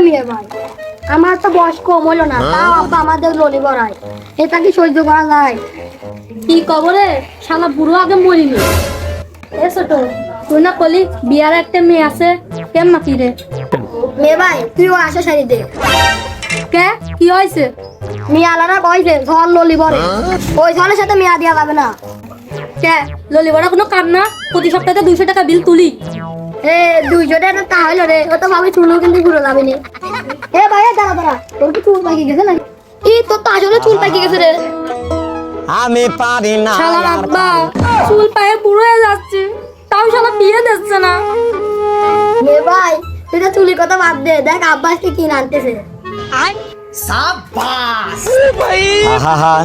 মেয়ে ভাই, আমার তো বয়স কম হলো না, তাও আব্বা আমাদের ললি বড়ায়, এটা কি সহ্য করা যায়? কি কবরে শালা বুড়ো আগে মরিনি। এ ছোট, তুই না কলি বিয়ার একটা মেয়ে আছে, কেমন কি রে? মেয়ে ভাই, তুই ও আশা সারি দে। কে কি হয়েছে? মেয়ে আলাদা কইছে ঝড় ললি বড়ে, ওই ঝড়ের সাথে মেয়া দেওয়া যাবে না। কে ললি বড়া কোনো কাম না? প্রতি সপ্তাহে 200 টাকা বিল তুলি। এ 200 টাকা তা হইলো রে, ও তো ভাবে চুলও কিন্তু ঘুরে যাবে নি। এ ভাই দাঁড়া দাঁড়া, তোর কি চুল পাকি গেছে নাকি? তোর তো আসলে চুল পাকি গেছে রে। আমি পারি না শালা আব্বা চুল পায়ে বুড়ো হয়ে যাচ্ছে, তাও শালা বিয়ে দিচ্ছে না। মে ভাই, তুই তো চুলের কথা বাদ দে, দেখ আব্বা আজকে কি আনতেছে। আহা,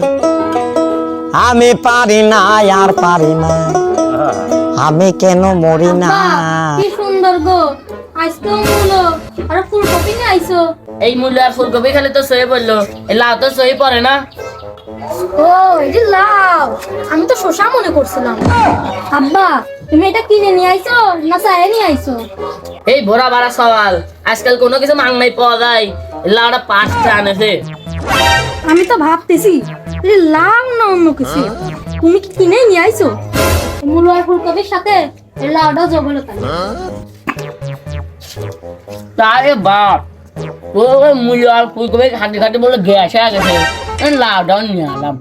আমি পারি না আর পারি না, আমি কেন মরি না। কি সুন্দর গো, আজকেও মূলো আর ফুলকপি নিয়ে আইছো। এই মূল্য আর ফুলকপি খেলে তো সহি পড়লো, এই লাউ তো সহি পড়ে না। ও এই যে লাউ, আমি তো শসা মনে করছিলাম। আব্বা তুমি এটা কিনে নিয়ে আইছো না চায়ে নিয়ে আইছো? এই ভোরা বাড়া সওয়াল, আজকাল কোনো কিছু মাংনাই পাওয়া যায়, এই লাউটা 5 টাকা আনেছে। আমি তো ভাবতেছি এই লাউ না অন্য কিছু, তুমি কি কিনে নিয়ে আইছো? মূলো আর ফুলকপির সাথে এই লাউটা জগলো তাই। তারে বাপ, ও মূল্য আর ফুলকপি খাতে খাতে বলে গ্যাস হয়ে গেছে, এই লাউটাও নিয়ে আলাম।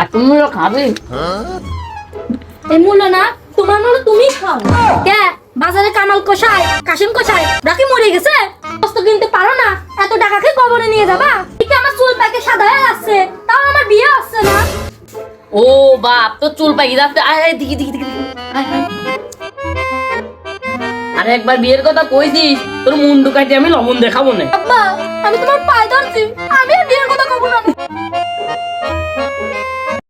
এত মূল্য খাবি? এই মূলো না তোমার, মূলো তুমি খাও। কে বাজারে কামাল কষাই কাশিম কষাই রাখি মরে গেছে, বস্তু কিনতে পারো না, এত টাকা খেয়ে কবরে নিয়ে যাবা? ঠিক আমার চুল পাকে সাদা হয়ে যাচ্ছে, তাও আমার বিয়ে হচ্ছে না। ও বাপ, তো চুল পাকি যাচ্ছে। আয় আয় দেখি দেখি দেখি, আয় আয়। আরে একবার বিয়ের কথা কইছিস, তোর মুন্ডু কাটে আমি লবণ দেখাবো না। আব্বা আমি তোমার পায়ে ধরছি, আমি আর